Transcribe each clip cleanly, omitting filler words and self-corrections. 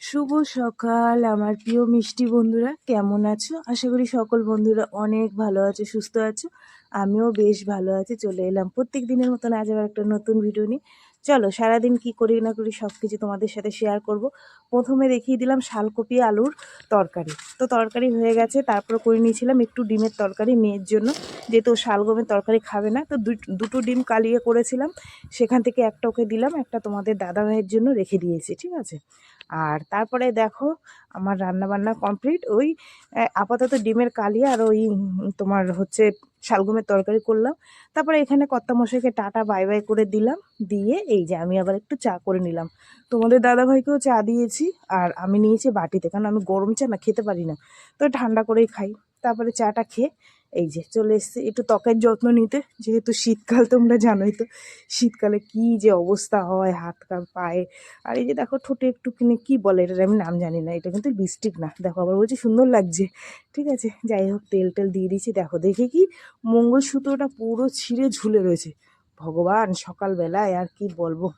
শুভ সকাল আমার প্রিয় মিষ্টি বন্ধুরা, কেমন আছো? আশা করি সকল বন্ধুরা অনেক ভালো আছো, সুস্থ আছো। আমিও বেশ ভালো আছি। চলে এলাম প্রত্যেক দিনের মতন আজ আবার একটা নতুন ভিডিও নিয়ে। চলো সারাদিন কি করি না করি সব কিছু তোমাদের সাথে শেয়ার করব। প্রথমে দেখিয়ে দিলাম শালকপি আলুর তরকারি। তো তরকারি হয়ে গেছে, তারপর করে নিয়েছিলাম একটু ডিমের তরকারি মেয়ের জন্য, যেহেতু শালগমের তরকারি খাবে না। তো দুটো ডিম কালিয়ে করেছিলাম, সেখান থেকে একটা ওকে দিলাম, একটা তোমাদের দাদা ভাইয়ের জন্য রেখে দিয়েছি, ঠিক আছে। আর তারপরে দেখো আমার রান্না বান্না কমপ্লিট। ওই আপাতত ডিমের কালিয়া আর ওই তোমার হচ্ছে শালগমের তরকারি করলাম। তারপরে এখানে কর্তামশাইকে টাটা বাই বাই করে দিলাম, দিয়ে এই যে আমি আবার একটু চা করে নিলাম। তোমাদের দাদাভাইকেও চা দিয়েছি, আর আমি নিয়েছি বাটিতে, কারণ আমি গরম চা না খেতে পারি না, তো ঠান্ডা করেই খাই। তারপরে চাটা খেয়ে এই যে চলে এসেছি একটু ত্বকের যত্ন নিতে, যেহেতু শীতকাল তোমরা জানোই তো শীতকালে কি যে অবস্থা হয় হাত পায়ে। আর এই যে দেখো ঠোঁটে একটুখানি কি বলে, এটার আমি নাম জানি না, এটা কিন্তু লিপস্টিক না, দেখো আবার বলছি সুন্দর লাগছে, ঠিক আছে। যাই হোক তেল টেল দিয়ে দিয়েছি, দেখো দেখে কি মঙ্গলসূত্রটা পুরো ছিঁড়ে ঝুলে রয়েছে। ভগবান, সকালবেলায় আর কি বলবো।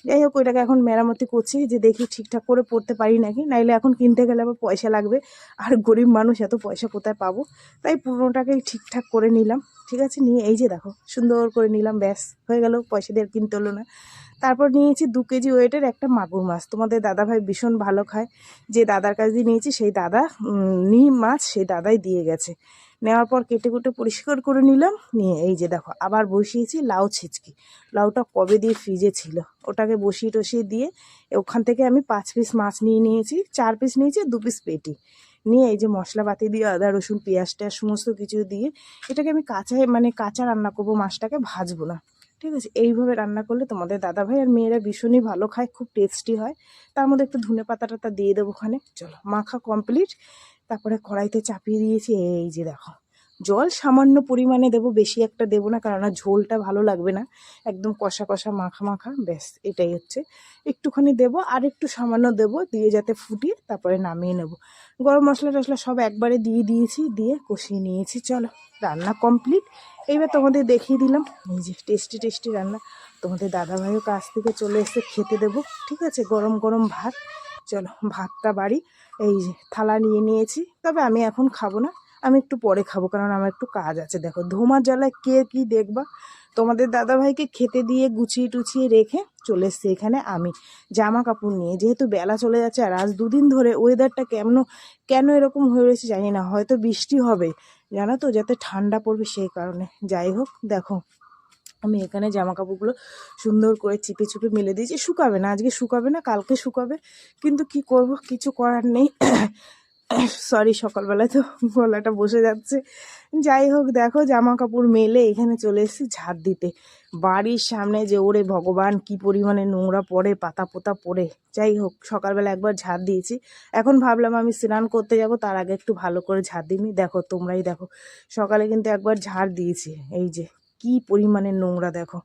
যাই হোক ওইটাকে এখন মেরামতি করছি, যে দেখি ঠিকঠাক করে পড়তে পারি নাকি, নাইলে এখন কিনতে গেলে আবার পয়সা লাগবে, আর গরিব মানুষ এত পয়সা কোথায় পাবো। তাই পুরোনোটাকেই ঠিকঠাক করে নিলাম, ঠিক আছে। নিয়ে এই যে দেখো সুন্দর করে নিলাম, ব্যাস হয়ে গেল, পয়সা দিয়ে কিনতে হলো না। তারপর নিয়েছি 2 কেজি ওয়েটের একটা মাগুর মাছ, তোমাদের দাদাভাই ভীষণ ভালো খায়। যে দাদার কাছ দিয়ে নিয়েছি সেই দাদা নিম মাছ সেই দাদাই দিয়ে গেছে। নেওয়ার পর কেটে কুটে পরিষ্কার করে নিলাম, নিয়ে এই যে দেখো আবার বসিয়েছি লাউ ছিচকি। লাউটা কবে দিয়ে ফ্রিজে ছিল, ওটাকে বসিয়ে টসিয়ে দিয়ে ওখান থেকে আমি 5 পিস মাছ নিয়ে নিয়েছি, 4 পিস নিয়েছি, 2 পিস পেটি নিয়ে এই যে মশলাপাতি দিয়ে আদা রসুন পেঁয়াজ টেয়াজ সমস্ত কিছু দিয়ে এটাকে আমি কাঁচা রান্না করবো, মাছটাকে ভাজবো না, ঠিক আছে। এইভাবে রান্না করলে তোমাদের দাদাভাই আর মেয়েরা ভীষণই ভালো খায়, খুব টেস্টি হয়। তার মধ্যে একটু ধনে পাতা টাতা দিয়ে দেবো ওখানে। চলো মাখা কমপ্লিট। তারপরে কড়াইতে চাপিয়ে দিয়েছি, এই যে দেখো জল সামান্য পরিমাণে দেবো, বেশি একটা দেবো না, কারণ ঝোলটা ভালো লাগবে না, একদম কষা কষা মাখা মাখা, ব্যাস এটাই হচ্ছে। একটুখানি দেবো আর একটু সামান্য দেবো, দিয়ে যাতে ফুটিয়ে তারপরে নামিয়ে নেব। গরম মশলা টশলা সব একবারে দিয়ে দিয়েছি, দিয়ে কষিয়ে নিয়েছি। চলো রান্না কমপ্লিট। এইবার তোমাদের দেখিয়ে দিলাম এই যে টেস্টি টেস্টি রান্না। তোমাদের দাদাভাইও কাছ থেকে চলে এসে খেতে দেবো, ঠিক আছে। গরম গরম ভাত, চলো ভাতটা বাড়ি। এই যে থালা নিয়ে নিয়েছি, তবে আমি এখন খাবো না, আমি একটু পরে খাবো, কারণ আমার একটু কাজ আছে। দেখো ধোঁয়ার জ্বালায় কে কি দেখবা। তোমাদের দাদাভাইকে খেতে দিয়ে গুছিয়ে টুছিয়ে রেখে চলে এসছি এখানে আমি জামা কাপড় নিয়ে, যেহেতু বেলা চলে যাচ্ছে। আর আজ 2 দিন ধরে ওয়েদারটা কেন এরকম হয়ে রয়েছে জানি না, হয়তো বৃষ্টি হবে জানো তো, যাতে ঠান্ডা পড়বে সেই কারণে। যাই হোক দেখো আমি এখানে জামা কাপড়গুলো সুন্দর করে চিপে চুপে মেলে দিয়েছি, শুকাবে না, আজকে শুকাবে না, কালকে শুকাবে, কিন্তু কি করব, কিছু করার নেই। সরি সকালবেলায় তো গলাটা বসে যাচ্ছে। যাই হোক দেখো জামা কাপড় মেলে এখানে চলে এসেছি ঝাড় দিতে। বাড়ির সামনে যে ওরে ভগবান কি পরিমাণে নোংরা পড়ে, পাতা পোতা পড়ে। যাই হোক সকালবেলা একবার ঝাড় দিয়েছি, এখন ভাবলাম আমি স্নান করতে যাব, তার আগে একটু ভালো করে ঝাড় দিইনি। দেখো তোমরাই দেখো, সকালে কিন্তু একবার ঝাড় দিয়েছি, এই যে কি পরিমাণে নোংরা দেখো।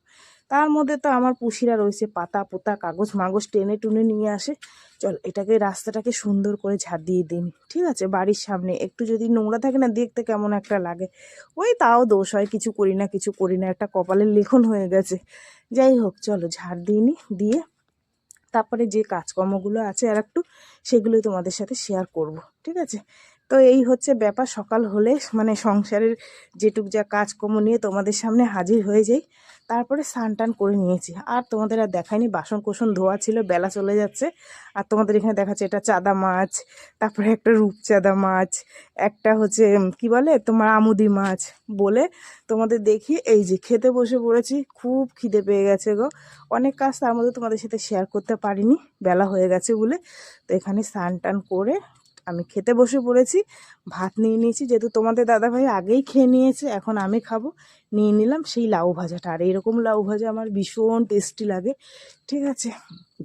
তার মধ্যে তো আমার পুষিরা রয়েছে, পাতা পোতা কাগজ মাগজ টেনে টুনে নিয়ে আসে। চল এটাকে রাস্তাটাকে সুন্দর করে ঝাড় দিয়ে দিন, ঠিক আছে। বাড়ির সামনে একটু যদি নোংরা থাকে না, দেখতে কেমন একটা লাগে। ওই তাও দোষ হয়, কিছু করি না, একটা কপালের লিখন হয়ে গেছে। যাই হোক চলো ঝাড় দিয়ে নি, দিয়ে তারপরে যে কাজকর্মগুলো আছে আর একটু সেগুলোই তোমাদের সাথে শেয়ার করব, ঠিক আছে। তো এই হচ্ছে ব্যাপার, সকাল হলে সংসারের যেটুক যা কাজকর্ম নিয়ে তোমাদের সামনে হাজির হয়ে যাই। তারপরে স্নান টান করে নিয়েছি, আর তোমাদের আর দেখায়নি, বাসন কোসন ধোয়া ছিল, বেলা চলে যাচ্ছে। আর তোমাদের এখানে দেখাচ্ছে এটা চাদা মাছ, তারপরে একটা রূপচাঁদা মাছ, একটা হচ্ছে কি বলে তোমার আমুদি মাছ বলে তোমাদের দেখি। এই যে খেতে বসে পড়েছি, খুব খিদে পেয়ে গেছে গো। অনেক কাজ, তার মধ্যে তোমাদের সাথে শেয়ার করতে পারিনি, বেলা হয়ে গেছে বলে। তো এখানে স্নান টান করে আমি খেতে বসে পড়েছি। ভাত নিয়ে নিয়েছি, যেহেতু তোমাদের দাদাভাই আগেই খেয়ে নিয়েছে, এখন আমি খাবো। নিয়ে নিলাম সেই লাউ ভাজাটা, আর এইরকম লাউ ভাজা আমার ভীষণ টেস্টি লাগে, ঠিক আছে।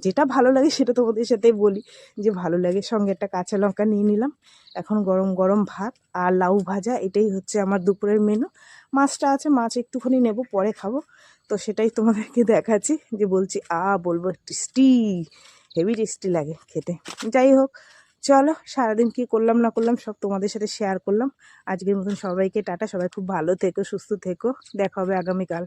যেটা ভালো লাগে সেটা তোমাদের সাথে বলি, যে ভালো লাগে। সঙ্গে একটা কাঁচা লঙ্কা নিয়ে নিলাম। এখন গরম গরম ভাত আর লাউ ভাজা, এটাই হচ্ছে আমার দুপুরের মেনু। মাছটা আছে, মাছ একটুখানি নেব, পরে খাবো। তো সেটাই তোমাদেরকে দেখাচ্ছি, যে বলছি বলবো টেস্টি, হেভি টেস্টি লাগে খেতে। যাই হোক চলো সারাদিন কি করলাম না করলাম সব তোমাদের সাথে শেয়ার করলাম। আজকের মতন সবাইকে টাটা, সবাই খুব ভালো থেকো, সুস্থ থেকো, দেখা হবে আগামীকাল।